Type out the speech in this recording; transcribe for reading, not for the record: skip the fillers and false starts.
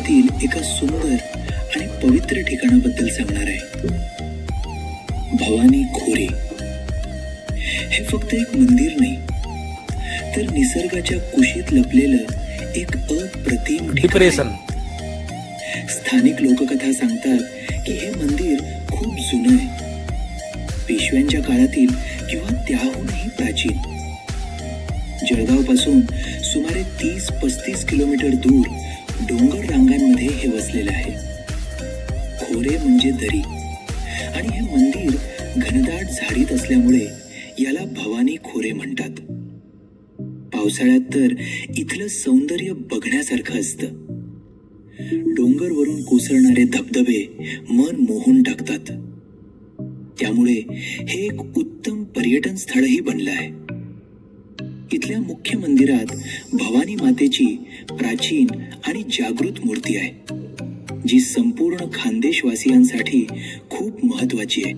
भागातील एका सुंदर आणि पवित्र ठिकाणाबद्दल सांगणार आहे. भवानी खोरे हे फक्त एक मंदिर नाही, तर निसर्गाच्या कुशीत लपलेलं एक अप्रतिम डिप्रेशन. स्थानिक लोककथा सांगतात की हे मंदिर खूप जुनं आहे, पेशव्यांच्या काळातील किंवा त्याहूनही प्राचीन. जळगावपासून सुमारे 30-35 किलोमीटर दूर डोंगर रांगांमध्ये हे वसलेले आहे. खोरे म्हणजे दरी, आणि हे मंदिर घनदाट झाडीत असल्यामुळे याला भवानी खोरे म्हणतात. पावसाळ्यात तर इथलं सौंदर्य बघण्यासारखं असतं. डोंगरवरून कोसळणारे धबधबे मन मोहून टाकतात. त्यामुळे हे एक उत्तम पर्यटन स्थळही बनलं आहे. इथल्या मुख्य मंदिरात भवानी मातेची प्राचीन आणि जागृत मूर्ती आहे, जी संपूर्ण खानदेशवासियांसाठी खूप महत्वाची आहे.